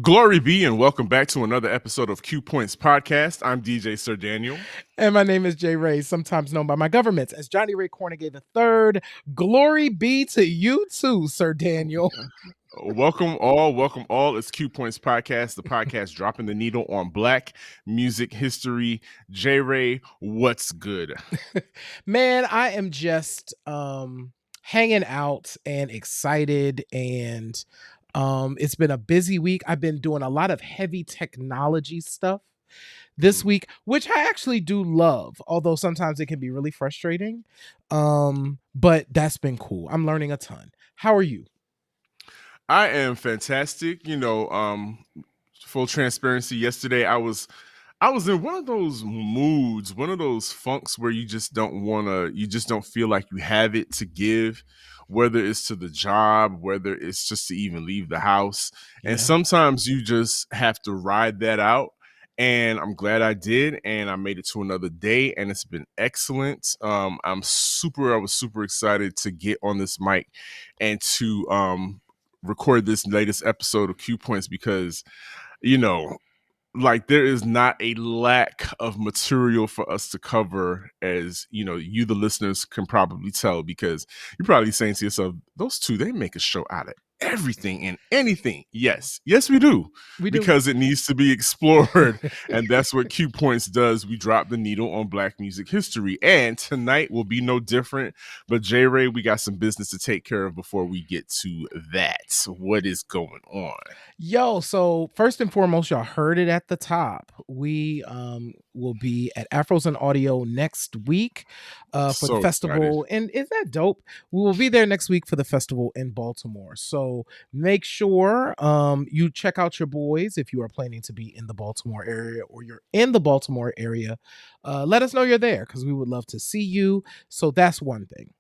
Glory be and welcome back to another episode of Q Points Podcast. I'm DJ Sir Daniel. And my name is Jay Ray, sometimes known by my governments as Johnny Ray Cornegay III. Glory be to you too, Sir Daniel. Welcome all. It's Q Points Podcast, the podcast dropping the needle on Black music history. Jay Ray, what's good? Man, I am just hanging out and excited, and it's been a busy week. I've been doing a lot of heavy technology stuff this week, which I actually do love, although sometimes it can be really frustrating. But that's been cool. I'm learning a ton. How are you? I am fantastic. Full transparency, yesterday I was in one of those moods, one of those funks where you just don't feel like you have it to give, whether it's to the job, whether it's just to even leave the house. Yeah. And sometimes you just have to ride that out. And I'm glad I did, and I made it to another day, and it's been excellent. I was super excited to get on this mic and to record this latest episode of Q Points because, there is not a lack of material for us to cover, as you the listeners can probably tell, because you're probably saying to yourself, those two, they make a show out of everything and anything. Yes we do, because it needs to be explored. And that's what Q Points does. We drop the needle on Black music history, and tonight will be no different. But J Ray, we got some business to take care of before we get to that. So what is going on? Yo, so first and foremost, y'all heard it at the top. We will be at Afros and Audio next week for the festival. Excited. And is that dope? We will be there next week for the festival in Baltimore. So make sure you check out your boys if you are planning to be in the Baltimore area, or you're in the Baltimore area. Let us know you're there, because we would love to see you. So that's one thing.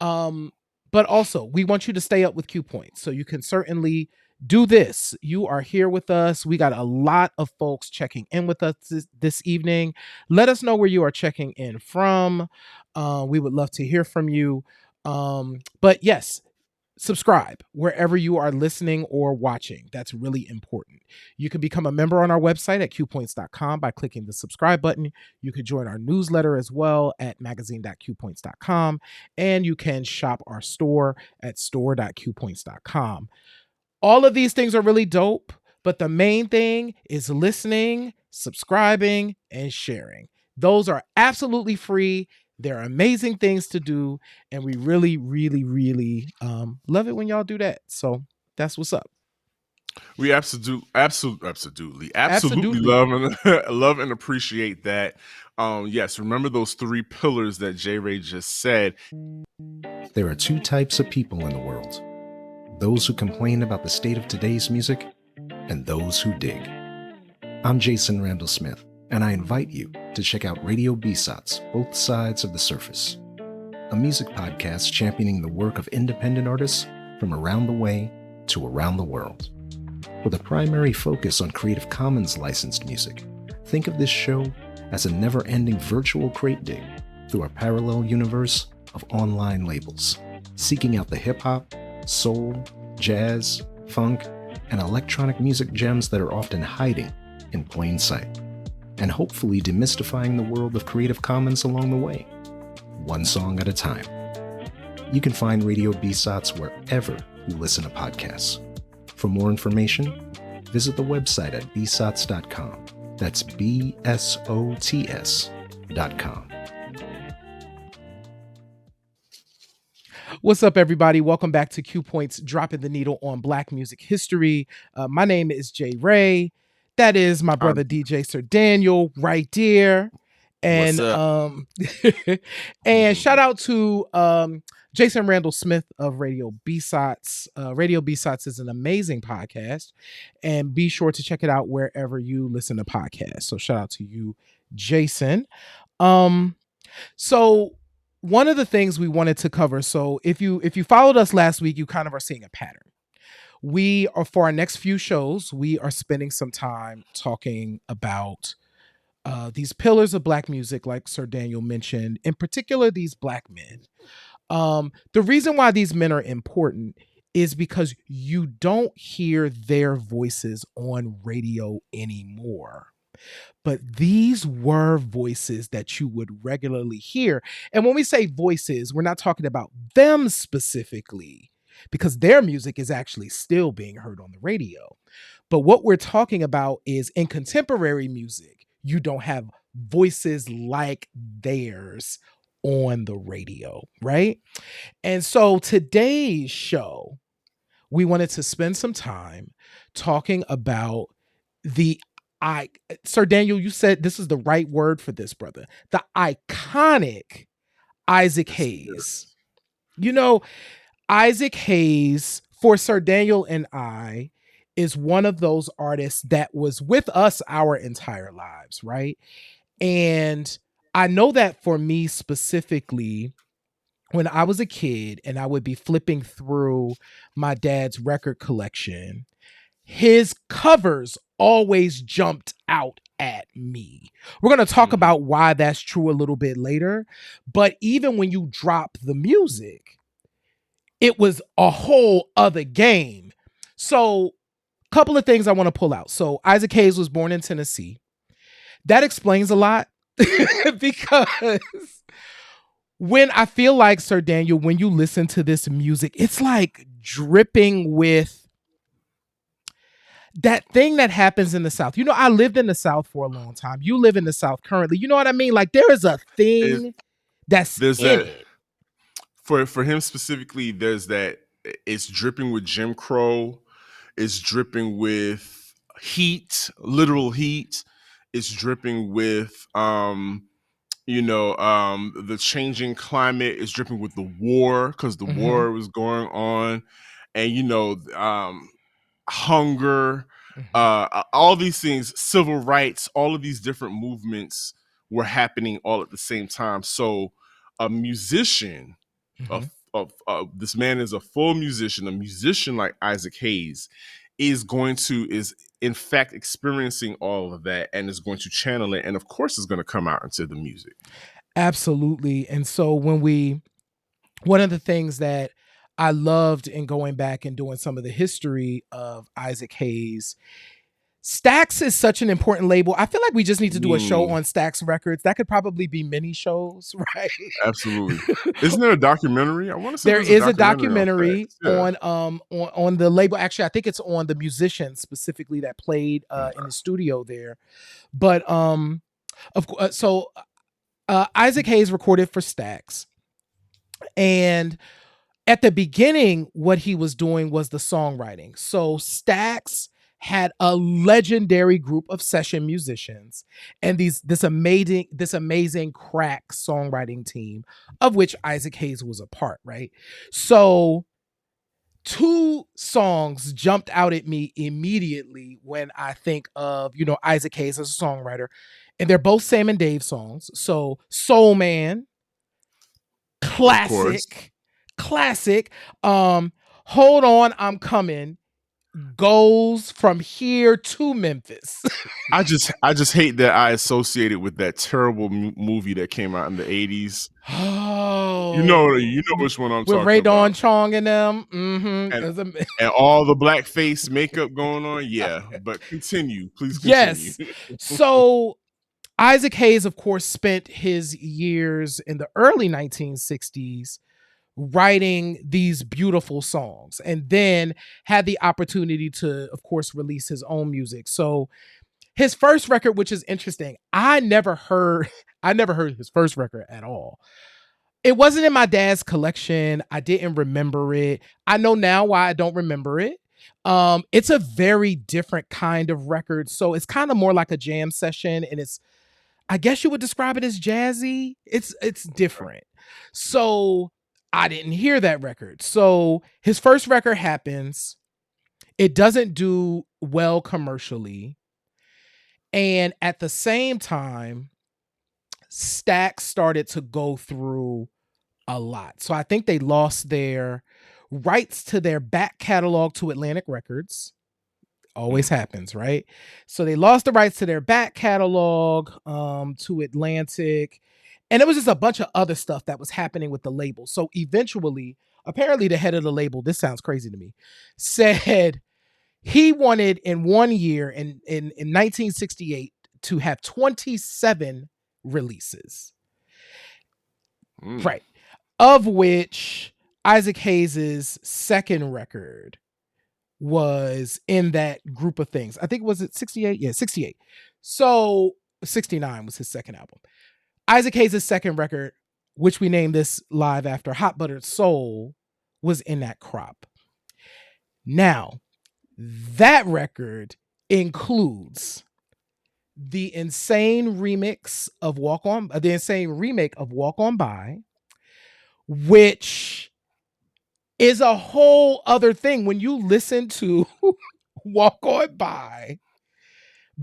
But also, we want you to stay up with Q Points, so you can certainly do this. You are here with us. We got a lot of folks checking in with us this evening. Let us know where you are checking in from. We would love to hear from you. But yes, subscribe wherever you are listening or watching. That's really important. You can become a member on our website at qpoints.com by clicking the subscribe button. You can join our newsletter as well at magazine.qpoints.com, and you can shop our store at store.qpoints.com. All of these things are really dope, but the main thing is listening, subscribing, and sharing. Those are absolutely free. They're amazing things to do, and we really, really, really love it when y'all do that. So that's what's up. We absolutely love and appreciate that. Yes, remember those three pillars that J Ray just said. There are two types of people in the world: those who complain about the state of today's music, and those who dig. I'm Jason Randall Smith, and I invite you to check out Radio BSOTS, Both Sides of the Surface, a music podcast championing the work of independent artists from around the way to around the world. With a primary focus on Creative Commons licensed music, think of this show as a never-ending virtual crate dig through a parallel universe of online labels, seeking out the hip-hop, soul, jazz, funk, and electronic music gems that are often hiding in plain sight, and hopefully demystifying the world of Creative Commons along the way, one song at a time. You can find Radio BSOTS wherever you listen to podcasts. For more information, visit the website at bsots.com. That's BSOTS.com. What's up, everybody? Welcome back to Q Points, dropping the needle on Black music history. My name is Jay Ray. That is my brother DJ Sir Daniel right there. And and shout out to Jason Randall Smith of Radio BSOTS. Radio BSOTS is an amazing podcast, and be sure to check it out wherever you listen to podcasts. So shout out to you, Jason. So one of the things we wanted to cover, so if you followed us last week, you kind of are seeing a pattern. We are, for our next few shows, we are spending some time talking about these pillars of Black music, like Sir Daniel mentioned, in particular, these Black men. The reason why these men are important is because you don't hear their voices on radio anymore. But these were voices that you would regularly hear. And when we say voices, we're not talking about them specifically, because their music is actually still being heard on the radio. But what we're talking about is in contemporary music, you don't have voices like theirs on the radio, right? And so today's show, we wanted to spend some time talking about the Sir Daniel, you said this is the right word for this, brother. The iconic Isaac Hayes. You know, Isaac Hayes, for Sir Daniel and I, is one of those artists that was with us our entire lives, right? And I know that for me specifically, when I was a kid and I would be flipping through my dad's record collection, his covers always jumped out at me. We're going to talk about why that's true a little bit later. But even when you drop the music, it was a whole other game. So, a couple of things I want to pull out. So, Isaac Hayes was born in Tennessee. That explains a lot because when I feel like, Sir Daniel, when you listen to this music, it's like dripping with that thing that happens in the South. You know, I lived in the South for a long time. You live in the South currently. You know what I mean? Like there is a thing that's in it. For him specifically, there's that it's dripping with Jim Crow, it's dripping with heat, literal heat, it's dripping with the changing climate, is dripping with the war, because the war was going on, and hunger, all these things, civil rights, all of these different movements were happening all at the same time. So a musician, this man is a full musician. A musician like Isaac Hayes is in fact experiencing all of that and is going to channel it, and of course is going to come out into the music. Absolutely. And so one of the things that I loved in going back and doing some of the history of Isaac Hayes, Stax is such an important label. I feel like we just need to do a show on Stax Records. That could probably be many shows, right? Absolutely. Isn't there a documentary? I want to say there is a documentary on the label. Actually, I think it's on the musicians specifically that played in the studio there. But of course, so Isaac Hayes recorded for Stax, and at the beginning, what he was doing was the songwriting. So Stax had a legendary group of session musicians and this amazing crack songwriting team, of which Isaac Hayes was a part, right? So 2 songs jumped out at me immediately when I think of, Isaac Hayes as a songwriter, and they're both Sam and Dave songs. So Soul Man, classic. Hold On, I'm Coming goes from here to Memphis. I just hate that I associate it with that terrible movie that came out in the 80s. Oh, you know which one I'm talking about. With Ray Dawn Chong and them, and all the blackface makeup going on. Yeah, but please continue. Yes. So Isaac Hayes, of course, spent his years in the early 1960s writing these beautiful songs, and then had the opportunity to, of course, release his own music. So his first record, which is interesting, I never heard his first record at all. It wasn't in my dad's collection. I didn't remember it. I know now why I don't remember it. It's a very different kind of record. So it's kind of more like a jam session, and I guess you would describe it as jazzy. It's different. So I didn't hear that record. So his first record happens. It doesn't do well commercially. And at the same time, Stax started to go through a lot. So I think they lost their rights to their back catalog to Atlantic Records. Always happens, right? So they lost the rights to their back catalog to Atlantic. And it was just a bunch of other stuff that was happening with the label. So eventually, apparently the head of the label, this sounds crazy to me, said he wanted in 1 year in 1968 to have 27 releases. Right. Of which Isaac Hayes' second record was in that group of things. I think, was it 68? Yeah, 68. So 69 was his second album. Isaac Hayes' second record, which we named this live after, Hot Buttered Soul, was in that crop. Now, that record includes the insane remix of Walk On, the insane remake of Walk On By, which is a whole other thing. When you listen to Walk On By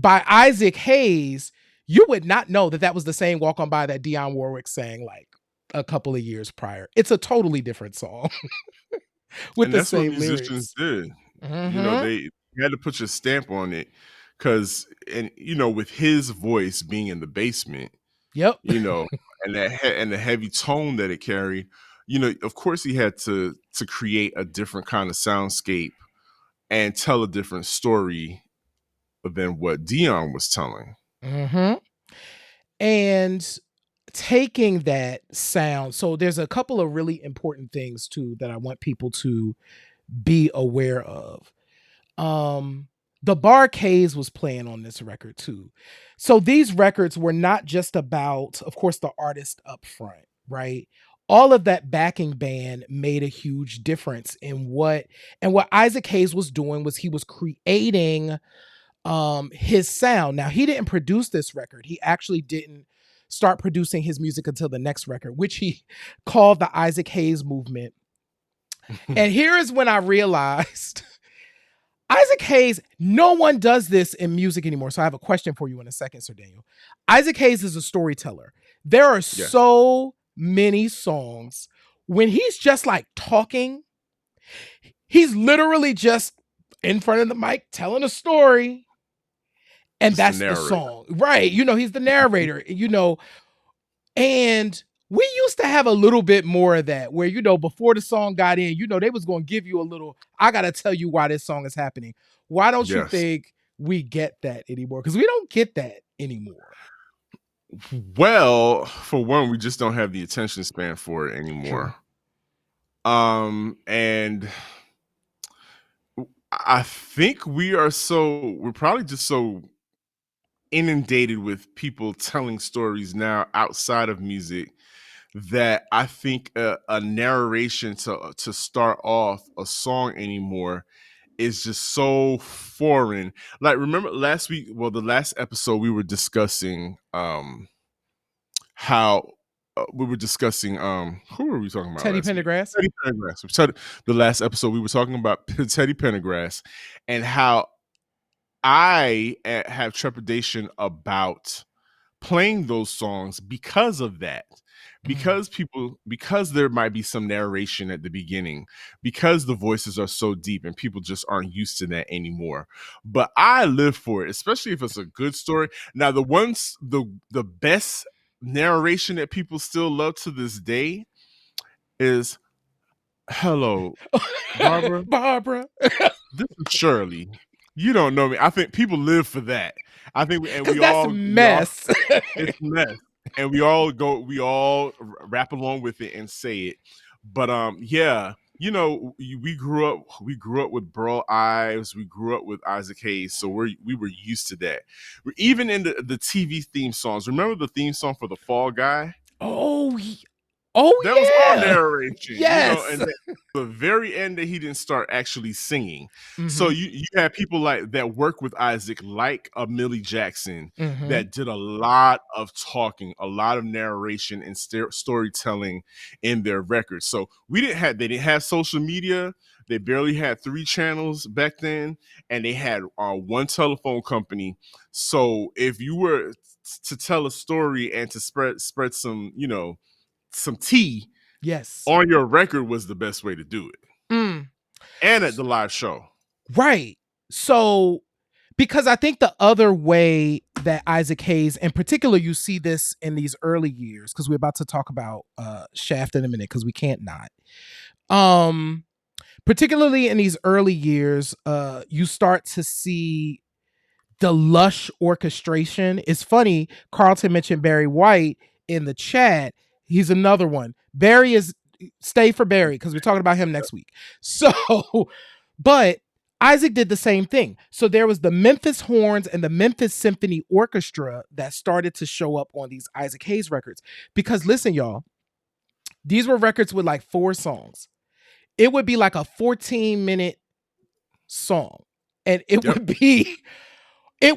Isaac Hayes, you would not know that was the same Walk On By that Dionne Warwick sang like a couple of years prior. It's a totally different song with the same lyrics. That's what musicians did. You know, they had to put your stamp on it because, and you know, with his voice being in the basement, yep, you know, and the heavy tone that it carried, you know, of course he had to create a different kind of soundscape and tell a different story than what Dionne was telling. And taking that sound, so there's a couple of really important things too that I want people to be aware of. The Bar-Kays was playing on this record too. So these records were not just about, of course, the artist up front, right? All of that backing band made a huge difference in what Isaac Hayes was doing was he was creating his sound. Now, he didn't produce this record. He actually didn't start producing his music until the next record, which he called the Isaac Hayes movement. And here is when I realized Isaac Hayes, no one does this in music anymore. So I have a question for you in a second, Sir Daniel. Isaac Hayes is a storyteller. There are so many songs when he's just like talking, he's literally just in front of the mic telling a story. And just that's the song, right? You know, he's the narrator, you know, and we used to have a little bit more of that where, you know, before the song got in, you know, they was going to give you a little, I got to tell you why this song is happening. Why don't you think we get that anymore? Because we don't get that anymore. Well, for one, we just don't have the attention span for it anymore. Sure. And I think we're probably just so inundated with people telling stories now outside of music that I think a narration to start off a song anymore is just so foreign. Like, remember last week, the last episode we were discussing how we were discussing who were we talking about? Teddy Pendergrass. Teddy Pendergrass. The last episode we were talking about Teddy Pendergrass and how I have trepidation about playing those songs because of that. Because because there might be some narration at the beginning, because the voices are so deep and people just aren't used to that anymore. But I live for it, especially if it's a good story. Now, the best narration that people still love to this day is, "Hello, Barbara. Barbara. This is Shirley. You don't know me." I think people live for that. I think, and we that's all mess. It's mess. And we all rap along with it and say it. But you know, we grew up with Burl Ives, we grew up with Isaac Hayes, so we were used to that. We're even in the TV theme songs. Remember the theme song for The Fall Guy? That was all narration. Yes. You know, and the very end that he didn't start actually singing. So you have people like that work with Isaac, like Millie Jackson, that did a lot of talking, a lot of narration and storytelling in their records. So they didn't have social media. They barely had 3 channels back then, and they had one telephone company. So if you were to tell a story and to spread some, you know, some tea on your record was the best way to do it. And at the live show. Right. So, because I think the other way that Isaac Hayes, in particular, you see this in these early years, because we're about to talk about Shaft in a minute, because we can't not. Particularly in these early years, you start to see the lush orchestration. It's funny, Carlton mentioned Barry White in the chat. He's another one. Barry is stay for Barry because we're talking about him next week. So, but Isaac did the same thing. So there was the Memphis Horns and the Memphis Symphony Orchestra that started to show up on these Isaac Hayes records. Because listen, y'all, these were records with like 4 songs. It would be like a 14-minute song. And it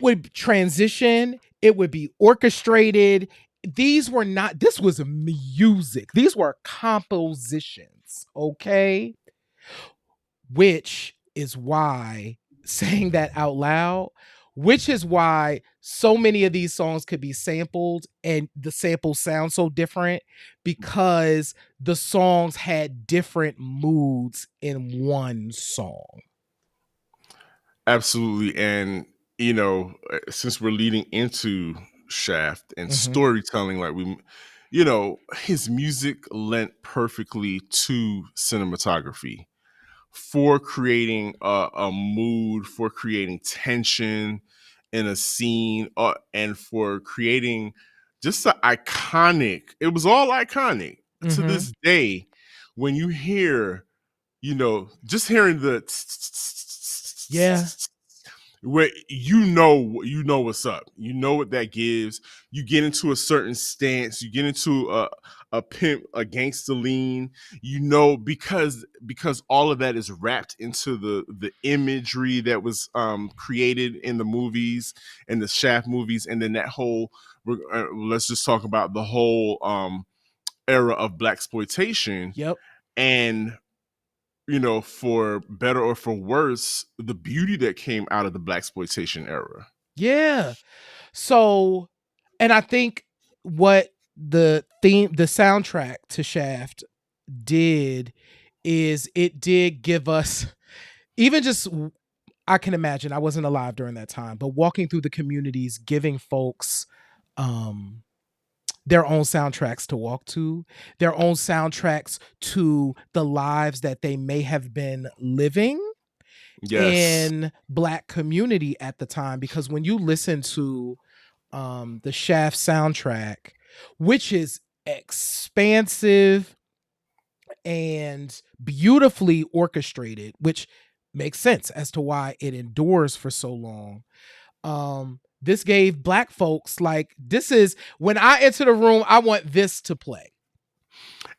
would transition, it would be orchestrated. This was music. These were compositions, okay? Which is why, saying that out loud, which is why so many of these songs could be sampled and the samples sound so different, because the songs had different moods in one song. Absolutely. And, since we're leading into Shaft and storytelling, like his music lent perfectly to cinematography for creating a mood, for creating tension in a scene, and for creating just the iconic. It was all iconic to this day. When you hear, just hearing the where you know what's up. You know what that gives. You get into a certain stance. You get into a pimp, a gangster lean. Because all of that is wrapped into the imagery that was created in the movies and the Shaft movies, and then that whole. Let's just talk about the whole era of blaxploitation. Yep. And for better or for worse, the beauty that came out of the blaxploitation era. Yeah. So, and I think what the soundtrack to Shaft did is it did give us, even just, I can imagine, I wasn't alive during that time, but walking through the communities, giving folks their own soundtracks to walk to, their own soundtracks to the lives that they may have been living in Black community at the time. Because when you listen to the Shaft soundtrack, which is expansive and beautifully orchestrated, which makes sense as to why it endures for so long. This gave Black folks, like, this is when I enter the room, I want this to play.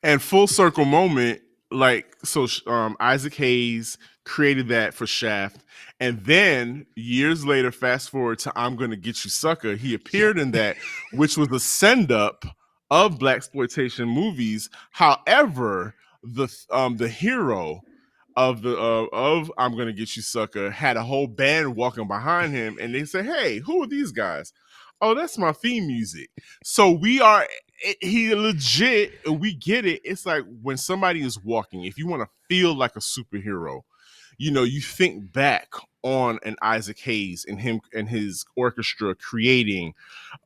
And full circle moment, Isaac Hayes created that for Shaft, and then years later, fast forward to I'm Gonna Get You Sucker, he appeared in that, which was a send up of blaxploitation movies. However, the hero of I'm Gonna Get You Sucker had a whole band walking behind him, and they said, "Hey, who are these guys?" "Oh, that's my theme music." So he legit, we get it. It's like when somebody is walking, if you want to feel like a superhero, you think back on an Isaac Hayes and him and his orchestra creating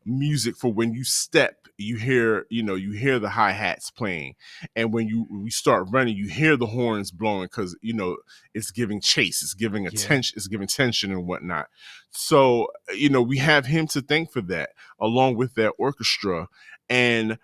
music for when you step, you hear the hi-hats playing, and when we start running, you hear the horns blowing, because it's giving chase, it's giving attention, it's giving tension and whatnot. So we have him to thank for that, along with that orchestra. And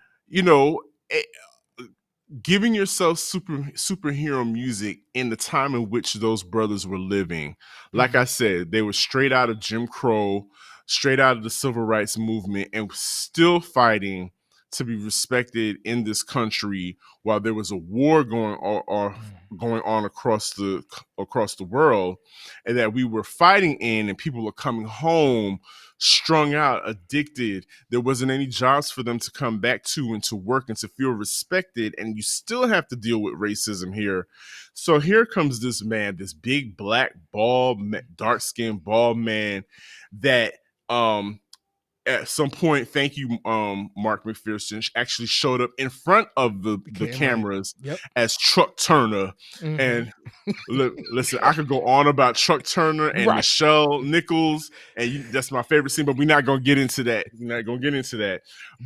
giving yourself superhero music in the time in which those brothers were living. Like I said, they were straight out of Jim Crow, straight out of the civil rights movement, and still fighting to be respected in this country while there was a war going on across the world, and that we were fighting in, and people were coming home strung out, addicted. There wasn't any jobs for them to come back to and to work and to feel respected, and you still have to deal with racism here. So here comes this man, this big Black bald, dark-skinned bald man that at some point, thank you, Mark McPherson, actually showed up in front of the cameras as Truck Turner. And listen, I could go on about Truck Turner and Nichelle Nichols, and that's my favorite scene, but we're not going to get into that.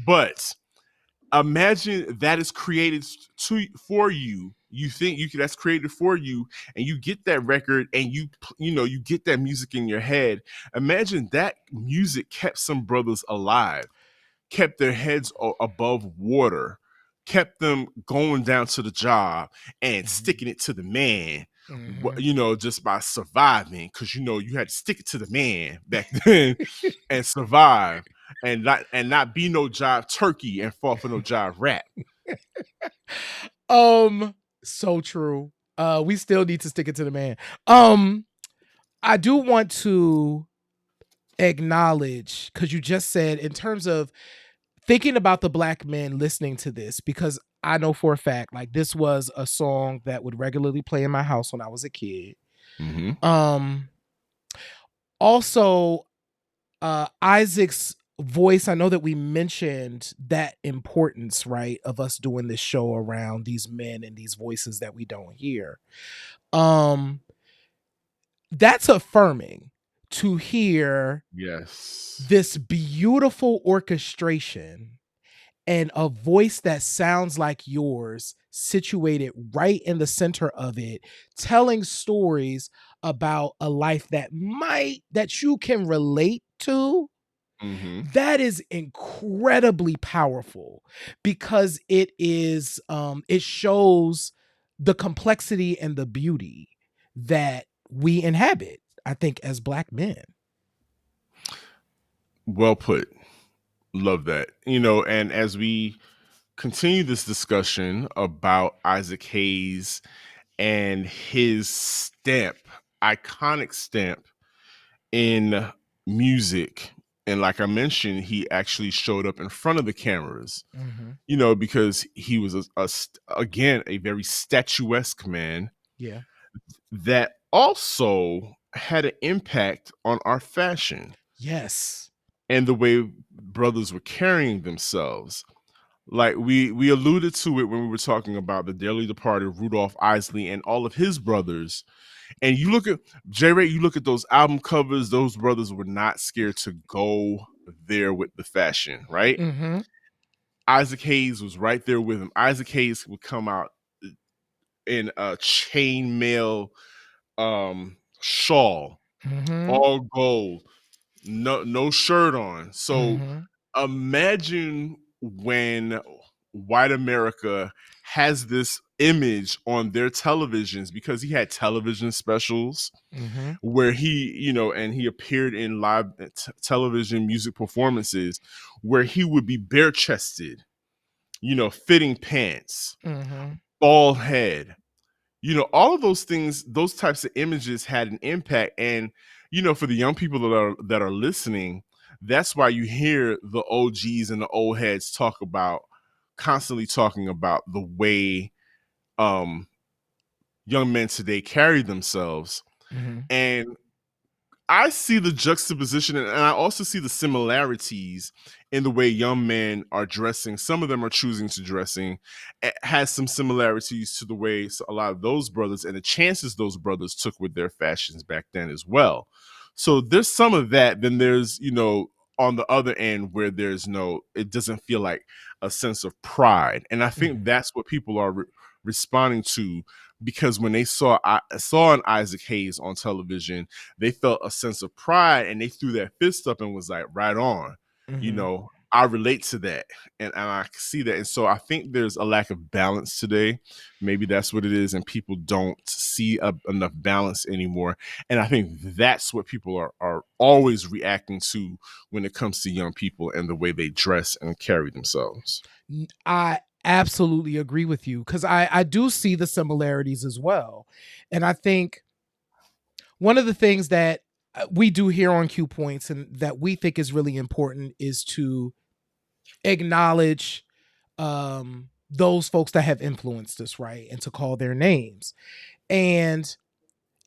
But imagine that is created for you. You think that's created for you, and you get that record, and you get that music in your head. Imagine that music kept some brothers alive, kept their heads above water, kept them going down to the job and sticking it to the man. Just by surviving, because you had to stick it to the man back then and survive, and not be no job turkey and fall for no job rat. So true. We still need to stick it to the man. I do want to acknowledge, because you just said, in terms of thinking about the black men listening to this, because I know for a fact, like, this was a song that would regularly play in my house when I was a kid. Also, Isaac's voice, I know that we mentioned that importance, right, of us doing this show around these men and these voices that we don't hear. That's affirming to hear this beautiful orchestration and a voice that sounds like yours situated right in the center of it, telling stories about a life that you can relate to. That is incredibly powerful, because it shows the complexity and the beauty that we inhabit, I think, as black men. Well put. Love that. And as we continue this discussion about Isaac Hayes and his stamp, iconic stamp in music, and like I mentioned, he actually showed up in front of the cameras, because he was again a very statuesque man. Yeah. That also had an impact on our fashion. Yes. And the way brothers were carrying themselves. Like we alluded to it when we were talking about the dearly departed Rudolph Isley and all of his brothers. And you look at J-Ray, you look at those album covers, those brothers were not scared to go there with the fashion, right? Isaac Hayes was right there with him. Isaac Hayes would come out in a chainmail shawl, all gold, no shirt on. So imagine when white America has this image on their televisions, because he had television specials where he, and he appeared in live television music performances where he would be bare chested, fitting pants, bald head, all of those things, those types of images had an impact. And, for the young people that are listening, that's why you hear the OGs and the old heads constantly talking about the way young men today carry themselves. And I see the juxtaposition, and I also see the similarities in the way young men are dressing. Some of them are choosing to dressing. It has some similarities to the way a lot of those brothers and the chances those brothers took with their fashions back then as well. So there's some of that. Then there's, on the other end where it doesn't feel like a sense of pride. And I think that's what people are responding to, because when they saw an Isaac Hayes on television, they felt a sense of pride, and they threw their fist up and was like, right on, I relate to that, and I see that. And so I think there's a lack of balance today. Maybe that's what it is, and people don't see enough balance anymore. And I think that's what people are always reacting to when it comes to young people and the way they dress and carry themselves. I absolutely agree with you, because I do see the similarities as well. And I think one of the things that we do here on Q Points and that we think is really important is to acknowledge those folks that have influenced us, right? And to call their names. And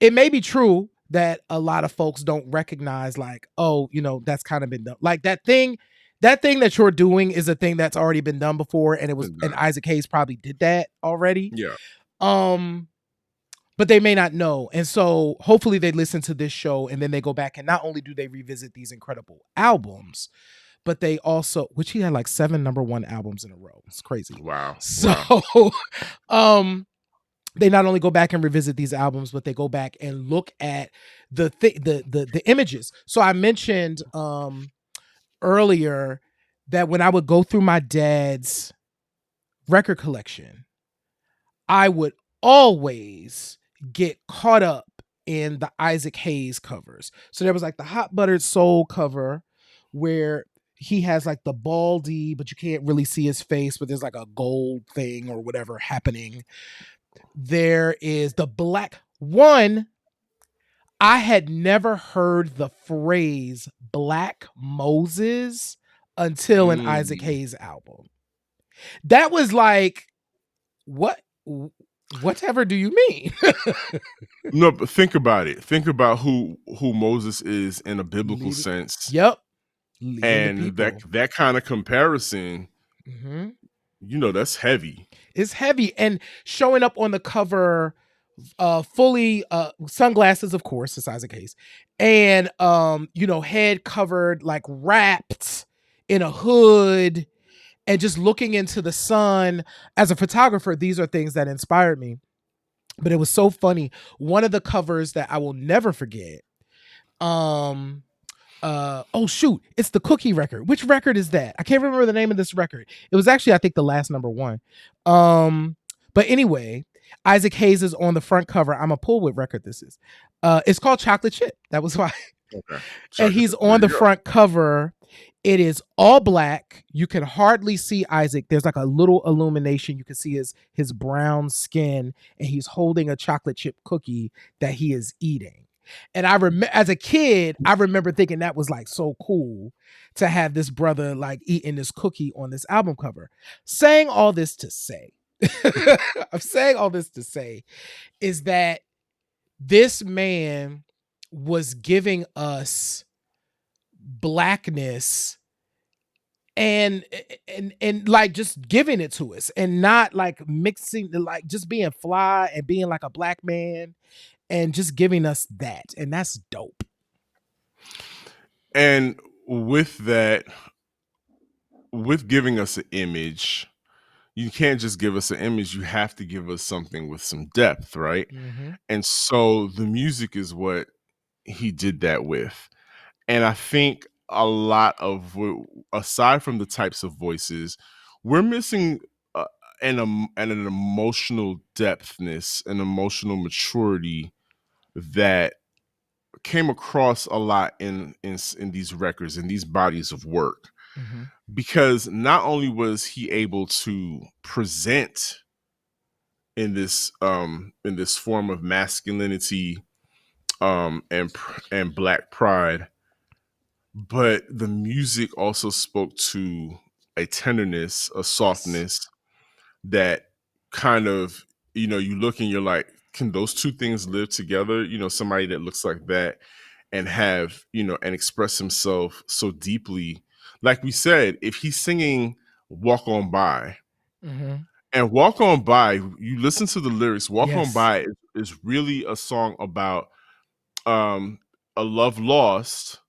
it may be true that a lot of folks don't recognize, like, oh, that's kind of been done. Like that thing that you're doing is a thing that's already been done before. And and Isaac Hayes probably did that already. Yeah. But they may not know. And so hopefully they listen to this show and then they go back, and not only do they revisit these incredible albums, but they also, which he had like 7 #1 albums in a row. It's crazy. Wow. So, they not only go back and revisit these albums, but they go back and look at the images. So I mentioned earlier that when I would go through my dad's record collection, I would always get caught up in the Isaac Hayes covers. So there was like the Hot Buttered Soul cover where he has like the baldy, but you can't really see his face, but there's like a gold thing or whatever happening. There is the black one. I had never heard the phrase Black Moses until an Isaac Hayes album. That was like, whatever do you mean? No, but think about it. Think about who Moses is in a biblical sense. Yep. And that kind of comparison, that's heavy. It's heavy. And showing up on the cover, fully sunglasses, of course, it's Isaac Hayes, and head covered, like wrapped in a hood, and just looking into the sun. As a photographer, these are things that inspired me. But it was so funny. One of the covers that I will never forget, oh shoot, it's the Cookie record. Which record is that? I can't remember the name of this record. It was actually, I think, the last #1. But anyway, Isaac Hayes is on the front cover. I'm gonna pull what record this is. It's called Chocolate Chip. That was why. Okay. And he's on the front cover. It is all black. You can hardly see Isaac. There's like a little illumination. You can see his brown skin, and he's holding a chocolate chip cookie that he is eating. And I remember, as a kid, I remember thinking that was like so cool to have this brother like eating this cookie on this album cover. Saying all this to say, I'm saying all this to say is that this man was giving us blackness and like just giving it to us, and not like mixing, like just being fly and being like a black man and just giving us that. And that's dope. And with that, with giving us an image, you can't just give us an image, you have to give us something with some depth, right? And so the music is what he did that with. And I think a lot of, aside from the types of voices, we're missing an emotional depthness, an emotional maturity that came across a lot in these records, in these bodies of work. Because not only was he able to present in this form of masculinity and black pride, but the music also spoke to a tenderness, a softness that kind of, you look and you're like, can those two things live together? Somebody that looks like that and have, and express himself so deeply. Like we said, if he's singing Walk On By, and Walk On By, you listen to the lyrics, Walk On By is really a song about a love lost,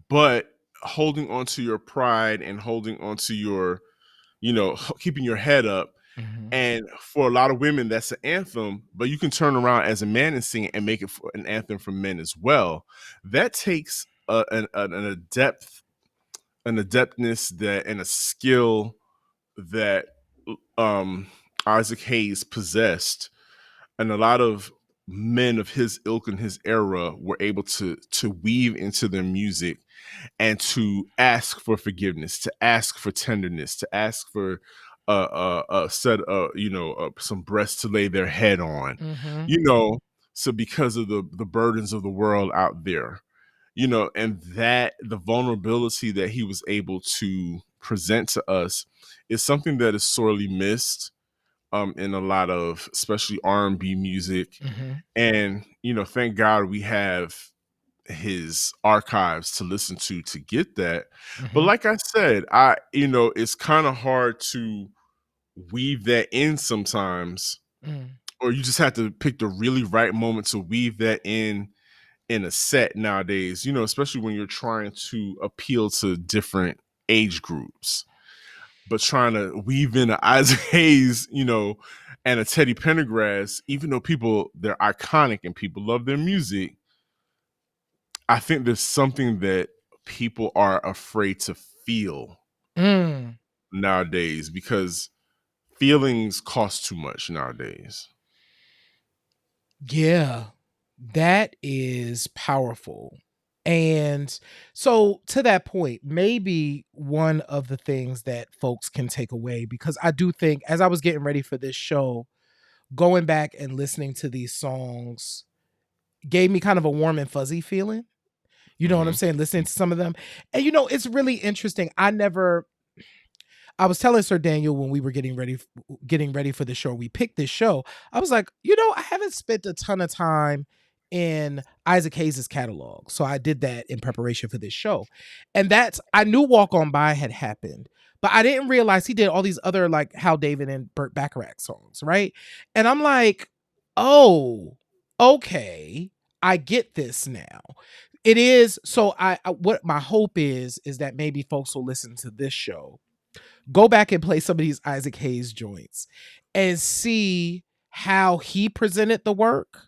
but holding on to your pride and holding on to your, keeping your head up. And for a lot of women, that's an anthem, but you can turn around as a man and sing it and make it an anthem for men as well. That takes an depth, an adeptness that, and a skill that Isaac Hayes possessed, and a lot of men of his ilk and his era were able to weave into their music and to ask for forgiveness, to ask for tenderness, to ask for some breasts to lay their head on, so because of the burdens of the world out there, and that the vulnerability that he was able to present to us is something that is sorely missed in a lot of, especially R&B music. And, thank God we have his archives to listen to get that. But like I said, it's kind of hard to weave that in sometimes, or you just have to pick the really right moment to weave that in a set nowadays, especially when you're trying to appeal to different age groups. But trying to weave in an Isaac Hayes, and a Teddy Pendergrass, even though they're iconic and people love their music, I think there's something that people are afraid to feel nowadays because feelings cost too much nowadays. Yeah, that is powerful. And so to that point, maybe one of the things that folks can take away, because I do think as I was getting ready for this show, going back and listening to these songs gave me kind of a warm and fuzzy feeling. You know what I'm saying? Listening to some of them. And it's really interesting. I was telling Sir Daniel when we were getting ready for the show, we picked this show. I was like, I haven't spent a ton of time in Isaac Hayes' catalog. So I did that in preparation for this show. And I knew Walk On By had happened, but I didn't realize he did all these other like Hal David and Burt Bacharach songs, right? And I'm like, oh, okay, I get this now. It is so what my hope is that maybe folks will listen to this show, go back and play some of these Isaac Hayes joints and see how he presented the work,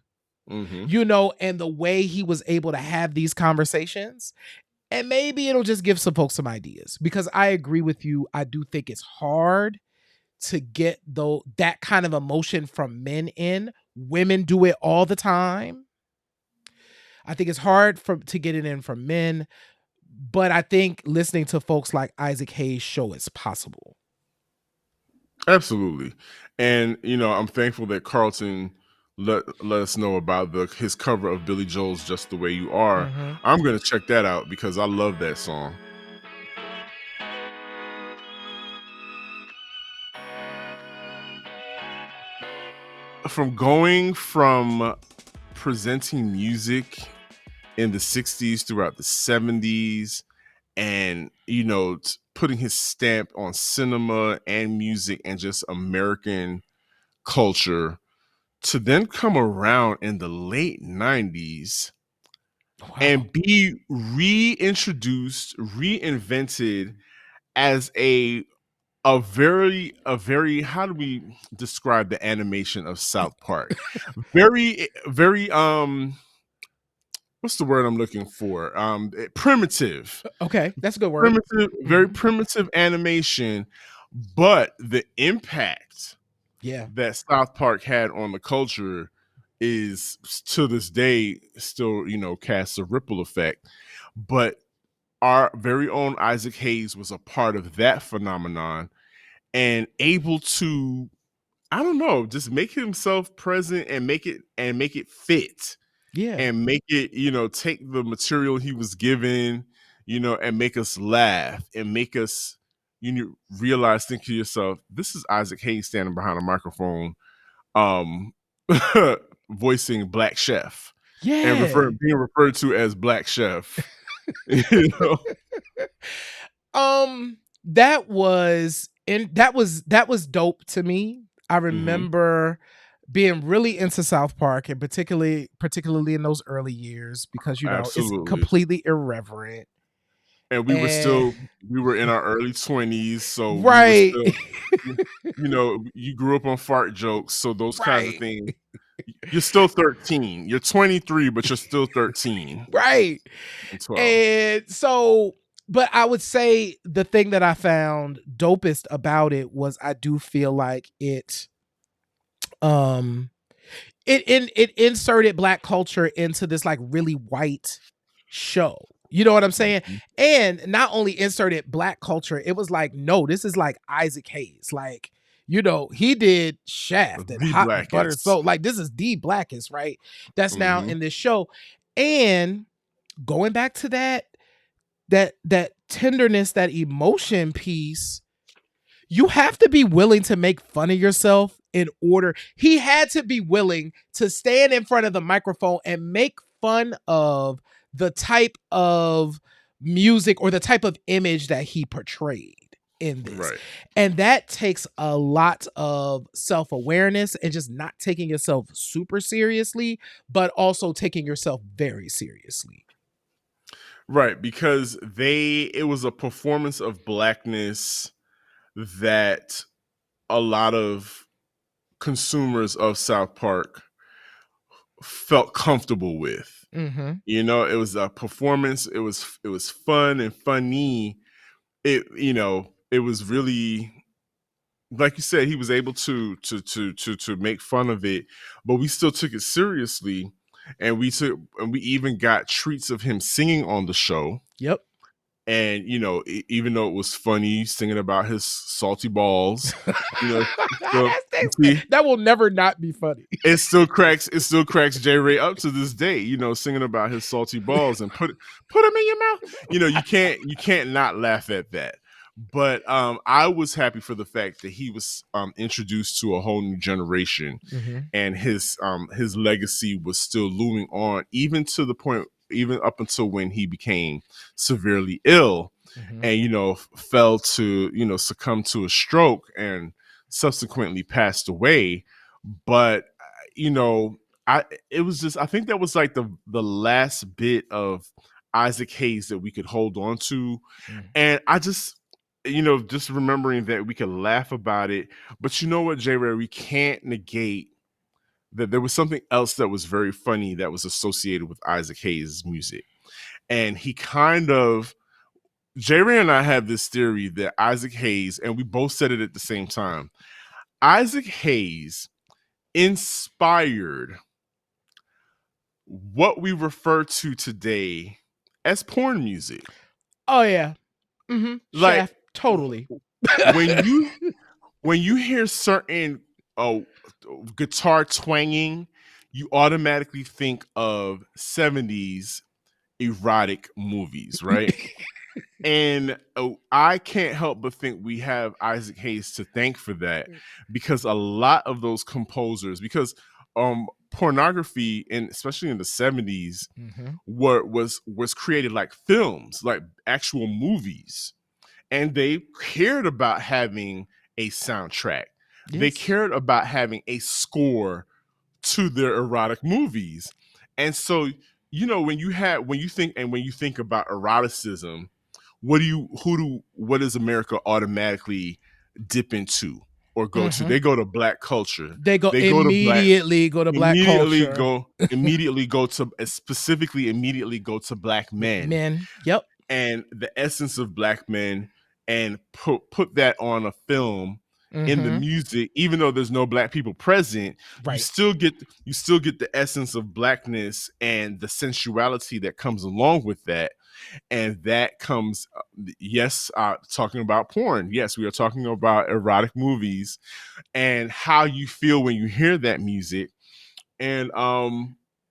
and the way he was able to have these conversations. And maybe it'll just give some folks some ideas, because I agree with you. I do think it's hard to get that kind of emotion from men in. Women do it all the time. I think it's hard to get it in from men. But I think listening to folks like Isaac Hayes show it's possible. Absolutely. And, I'm thankful that Carlton let us know about his cover of Billy Joel's Just the Way You Are. I'm going to check that out because I love that song. From presenting music in the 60s throughout the 70s, and putting his stamp on cinema and music and just American culture, to then come around in the late 90s and be reintroduced, reinvented as a very, how do we describe the animation of South Park? Very, very what's the word I'm looking for? Primitive. Okay, that's a good word. Primitive, very primitive animation, but the impact that South Park had on the culture is to this day still, casts a ripple effect. But our very own Isaac Hayes was a part of that phenomenon and able to, I don't know, just make himself present and make it fit. Yeah. And make it, take the material he was given, and make us laugh and make us, realize, think to yourself, this is Isaac Hayes standing behind a microphone, voicing Black Chef. Yeah. And being referred to as Black Chef. That was dope to me. I remember being really into South Park, and particularly in those early years, because Absolutely. It's completely irreverent. And we were in our early 20s, so right. We were still, you grew up on fart jokes, so those kinds of things. You're still 13. You're 23, but you're still 13. Right. And 12. And so, but I would say the thing that I found dopest about it was I do feel like it inserted Black culture into this like really white show. You know what I'm saying? And not only inserted Black culture, it was like, no, this is like Isaac Hayes. Like, he did Shaft and Hot and Buttered Soul. Like, this is the Blackest, right? That's now in this show. And going back to that tenderness, that emotion piece, you have to be willing to make fun of yourself in order. He had to be willing to stand in front of the microphone and make fun of the type of music or the type of image that he portrayed in this. Right. And that takes a lot of self-awareness and just not taking yourself super seriously, but also taking yourself very seriously. Right, because it was a performance of blackness that a lot of consumers of South Park felt comfortable with. Mm-hmm. You know, it was a performance. It was fun and funny. It was really, like you said, he was able to make fun of it, but we still took it seriously, and we even got treats of him singing on the show. Yep. And even though it was funny singing about his salty balls, so see, that will never not be funny. it still cracks J Ray up to this day, singing about his salty balls and put them in your mouth. You can't not laugh at that. But I was happy for the fact that he was introduced to a whole new generation, Mm-hmm. and his legacy was still looming on, even to the point, even up until when he became severely ill, Mm-hmm. and fell to succumb to a stroke and subsequently passed away. But I think that was like the last bit of Isaac Hayes that we could hold on to. And I just just remembering that we could laugh about it. But you know what, J Ray, we can't negate that there was something else that was very funny that was associated with Isaac Hayes' music. And he kind of, J Ray and I have this theory that Isaac Hayes, and we both said it at the same time, Isaac Hayes inspired what we refer to today as porn music. Oh yeah. Mm-hmm. Like, Shaft, totally. when you hear certain guitar twanging, you automatically think of 70s erotic movies, right? And I can't help but think we have Isaac Hayes to thank for that, because a lot of those composers, because pornography, and especially in the 70s, Mm-hmm. was created like films, like actual movies, and they cared about having a soundtrack. Yes. They cared about having a score to their erotic movies. And so, when you think about eroticism, what does America automatically dip into or go to? They go to Black culture. They go immediately to Black culture. Immediately go to specifically immediately go to Black men. Yep. And the essence of Black men, and put that on a film. In the music, even though there's no Black people present, right, you still get the essence of Blackness and the sensuality that comes along with that. And that comes, talking about porn. Yes, we are talking about erotic movies and how you feel when you hear that music. And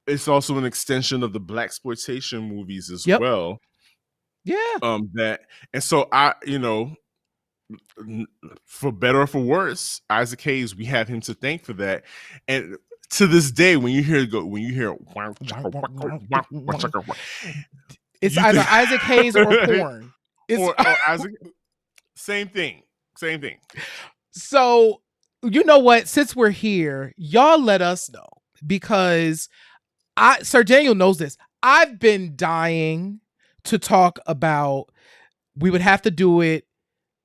it's also an extension of the Blaxploitation movies as well. Yeah. And so for better or for worse, Isaac Hayes, we have him to thank for that. And to this day, when you hear it's either Isaac Hayes or porn. Or Isaac, same thing. So, you know what? Since we're here, y'all let us know, because Sir Daniel knows this. I've been dying to talk about. We would have to do it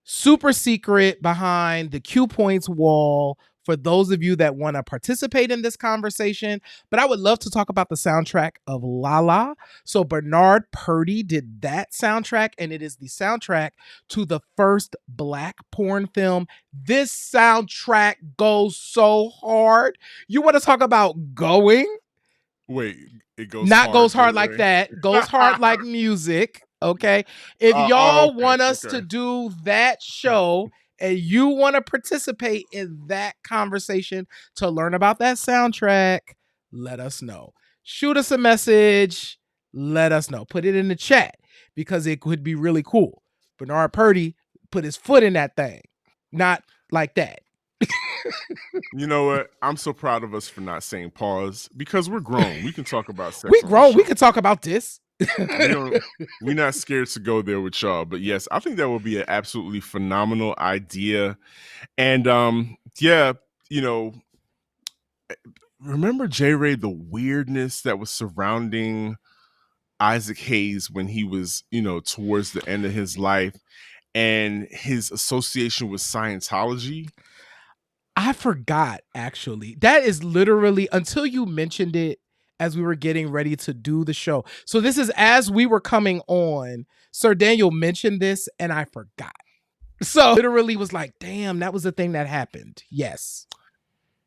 super secret behind the Q Points wall for those of you that want to participate in this conversation. But I would love to talk about the soundtrack of Lala. So Bernard Purdy did that soundtrack, and it is the soundtrack to the first Black porn film. This soundtrack goes so hard. You want to talk about going? Wait, it goes not hard, goes hard like that. Goes hard like music. Okay. If y'all want us to do that show and you want to participate in that conversation to learn about that soundtrack, let us know. Shoot us a message. Let us know. Put it in the chat, because it could be really cool. Bernard Purdy put his foot in that thing. Not like that. You know what? I'm so proud of us for not saying pause, because we're grown. We can talk about sex. We grown. We can talk about this. We're not scared to go there with y'all. But yes, I think that would be an absolutely phenomenal idea. And remember, J Ray, the weirdness that was surrounding Isaac Hayes when he was, towards the end of his life and his association with Scientology? I forgot, actually. That is literally, until you mentioned it as we were getting ready to do the show. So this is as we were coming on, Sir Daniel mentioned this and I forgot. So literally was like, damn, that was the thing that happened. Yes.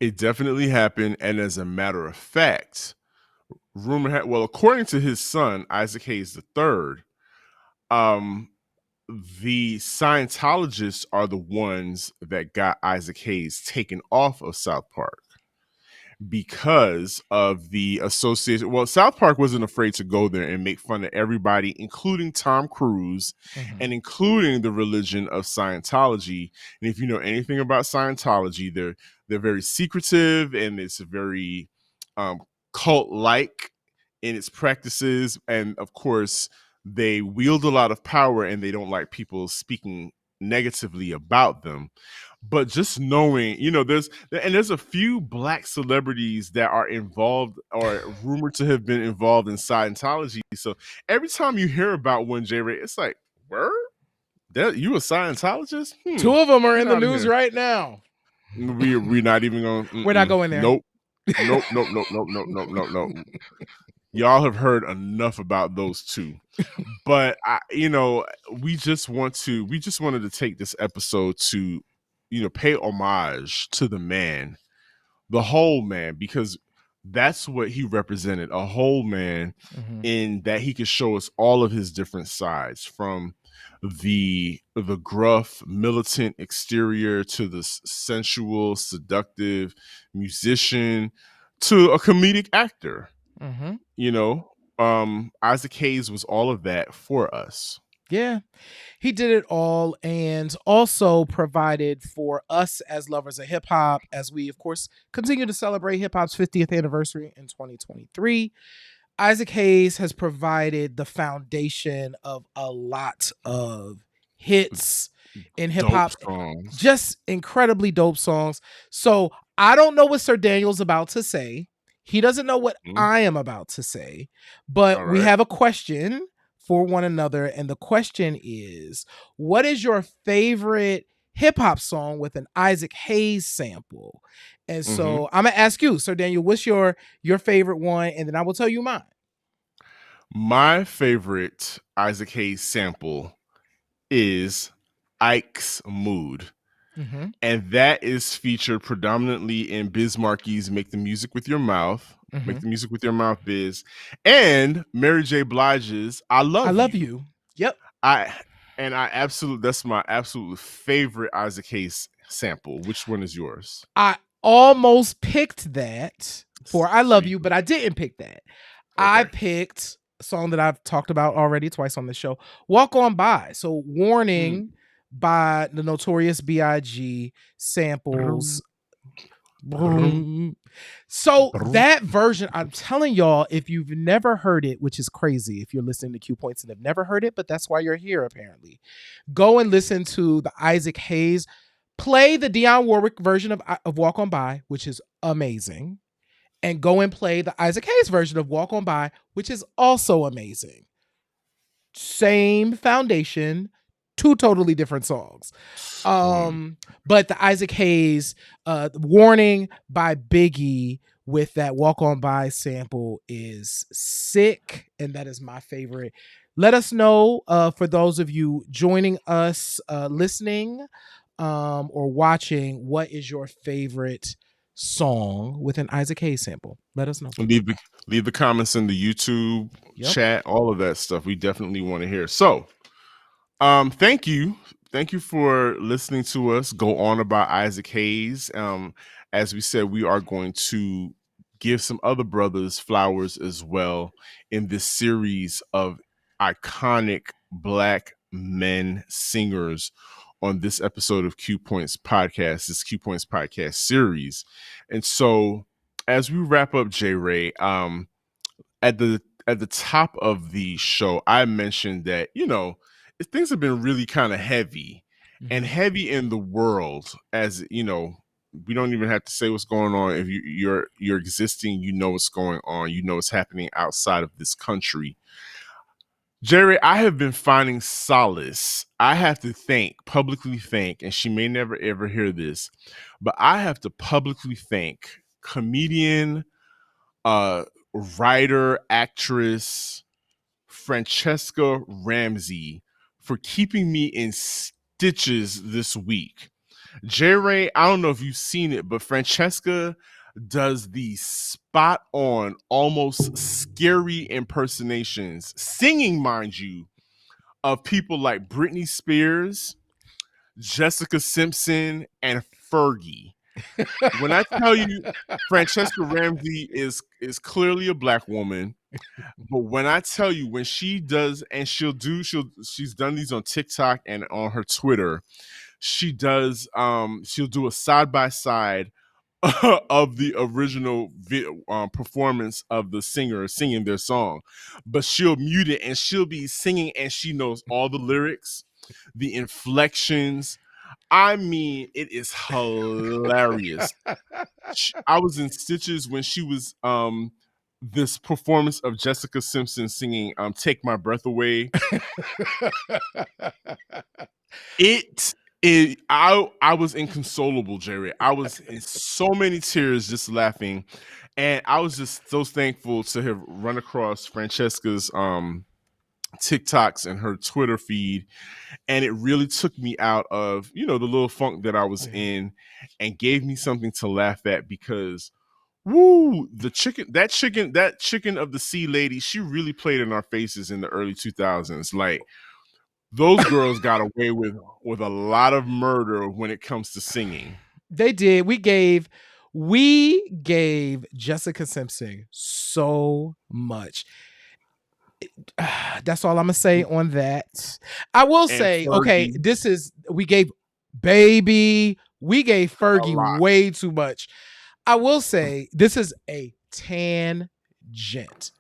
It definitely happened. And as a matter of fact, according to his son, Isaac Hayes III, the Scientologists are the ones that got Isaac Hayes taken off of South Park because of the association. Well, South Park wasn't afraid to go there and make fun of everybody, including Tom Cruise and including the religion of Scientology. And if you know anything about Scientology, they're very secretive and it's very cult-like in its practices. And of course, they wield a lot of power and they don't like people speaking negatively about them. But just knowing, there's a few Black celebrities that are involved or rumored to have been involved in Scientology. So every time you hear about one, J-Ray, it's like, word? You a Scientologist? Two of them are in the news right now. We're not even going. We're not going there. Nope. Nope. Y'all have heard enough about those two. But we just wanted to take this episode to pay homage to the man, the whole man, because that's what he represented, a whole man, in that he could show us all of his different sides, from the gruff militant exterior to the sensual seductive musician to a comedic actor. Isaac Hayes was all of that for us. Yeah, he did it all, and also provided for us as lovers of hip hop, as we, of course, continue to celebrate hip hop's 50th anniversary in 2023. Isaac Hayes has provided the foundation of a lot of hits in hip hop, just incredibly dope songs. So I don't know what Sir Daniel's about to say. He doesn't know what I am about to say, but we have a question for one another. And the question is, what is your favorite hip hop song with an Isaac Hayes sample? And so I'm going to ask you, Sir Daniel, what's your favorite one? And then I will tell you mine. My favorite Isaac Hayes sample is Ike's Mood. And that is featured predominantly in Biz Markie's Make the Music with Your Mouth, Make the Music with Your Mouth, Biz, and Mary J. Blige's I Love You. Yep. That's my absolute favorite Isaac Hayes sample. Which one is yours? I almost picked that for I Love You, but I didn't pick that. Okay. I picked a song that I've talked about already twice on the show, Walk On By. So Warning by the Notorious B.I.G. samples. So that version, I'm telling y'all, if you've never heard it, which is crazy if you're listening to Q Points and have never heard it, but that's why you're here apparently, go and listen to the Isaac Hayes. Play the Dionne Warwick version of Walk On By, which is amazing, and go and play the Isaac Hayes version of Walk On By, which is also amazing. Same foundation, two totally different songs. But the Isaac Hayes Warning by Biggie with that Walk On By sample is sick, and that is my favorite. Let us know, for those of you joining us, listening or watching, what is your favorite song with an Isaac Hayes sample? Let us know. Leave the comments in the YouTube chat, all of that stuff. We definitely want to hear. So thank you for listening to us go on about Isaac Hayes. As we said, we are going to give some other brothers flowers as well in this series of iconic Black men singers on this episode of Q Points Podcast, this Q Points Podcast series. And so as we wrap up, J-Ray, at the top of the show, I mentioned that, things have been really kind of heavy and heavy in the world, as we don't even have to say what's going on. If you're existing, what's going on, what's happening outside of this country. Jerry, I have been finding solace. I have to publicly thank, and she may never ever hear this, but I have to publicly thank comedian, uh, writer, actress Francesca Ramsey for keeping me in stitches this week. J-Ray, I don't know if you've seen it, but Francesca does the spot on, almost scary impersonations, singing, mind you, of people like Britney Spears, Jessica Simpson, and Fergie. When I tell you Francesca Ramsey is clearly a black woman, but when I tell you, when she does, and she's done these on TikTok and on her Twitter, she'll do a side by side of the original performance of the singer singing their song, but she'll mute it and she'll be singing and she knows all the lyrics, the inflections. I mean, it is hilarious. I was in stitches when she was this performance of Jessica Simpson singing "Take My Breath Away." I was inconsolable, Jerry. I was in so many tears just laughing, and I was just so thankful to have run across Francesca's TikToks and her Twitter feed, and it really took me out of, the little funk that I was in and gave me something to laugh at, because that chicken of the sea lady, she really played in our faces in the early 2000s. Like, those girls got away with a lot of murder when it comes to singing. They did. We gave Jessica Simpson so much. That's all I'm gonna say on that. I will say, okay, we gave Fergie way too much. I will say this is a tangent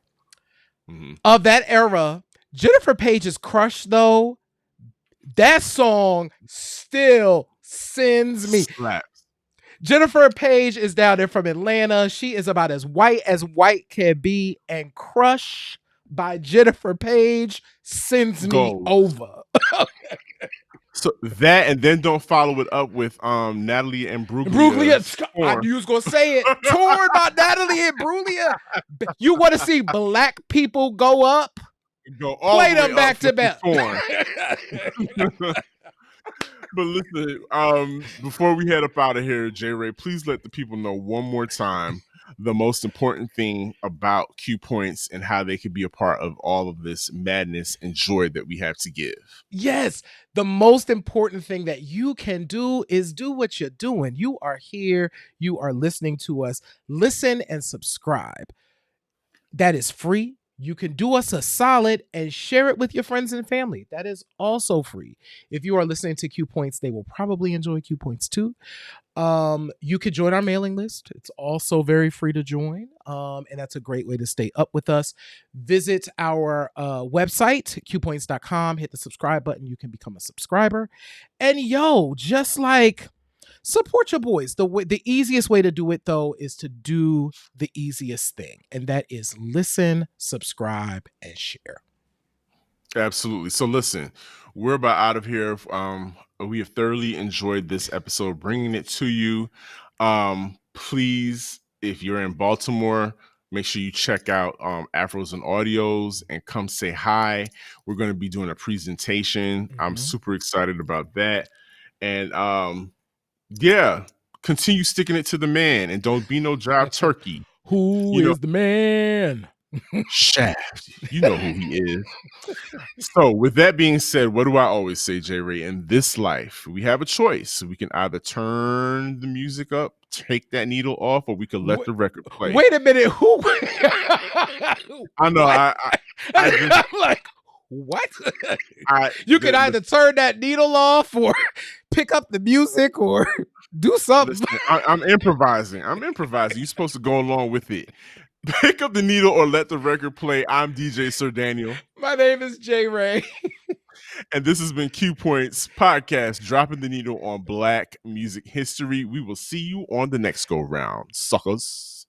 of that era. Jennifer Page's Crush, though, that song still sends me. Slaps. Jennifer Page is down there from Atlanta. She is about as white can be, and Crush by Jennifer Page sends me over. So that, and then don't follow it up with Natalie Imbruglia. I knew you was gonna say it. Torn by Natalie Imbruglia. You want to see black people go up? Play them back to back. But listen, before we head up out of here, J-Ray, please let the people know one more time the most important thing about Q Points and how they could be a part of all of this madness and joy that we have to give. Yes, the most important thing that you can do is do what you're doing. You are here. You are listening to us. Listen and subscribe. That is free. You can do us a solid and share it with your friends and family. That is also free. If you are listening to Q Points, they will probably enjoy Q Points too. You could join our mailing list. It's also very free to join. And that's a great way to stay up with us. Visit our website, qpoints.com, hit the subscribe button. You can become a subscriber. And just like, support your boys. The easiest way to do it, though, is to do the easiest thing, and that is listen, subscribe, and share. Absolutely. So listen, we're about out of here. We have thoroughly enjoyed this episode, bringing it to you. Please, if you're in Baltimore, make sure you check out Afros and Audios and come say hi. We're going to be doing a presentation. I'm super excited about that. And continue sticking it to the man and don't be no jive turkey. Who is the man? Shaft. You know who he is. So with that being said, what do I always say, J-Ray? In this life, we have a choice. We can either turn the music up, take that needle off, or we can let the record play. Wait a minute. Who? I know. I'm like, what? You can either turn that needle off or pick up the music or do something. Listen, I'm improvising. You're supposed to go along with it. Pick up the needle or let the record play. I'm DJ Sir Daniel. My name is J-Ray. And this has been Q Points Podcast, dropping the needle on Black music history. We will see you on the next go round, suckers.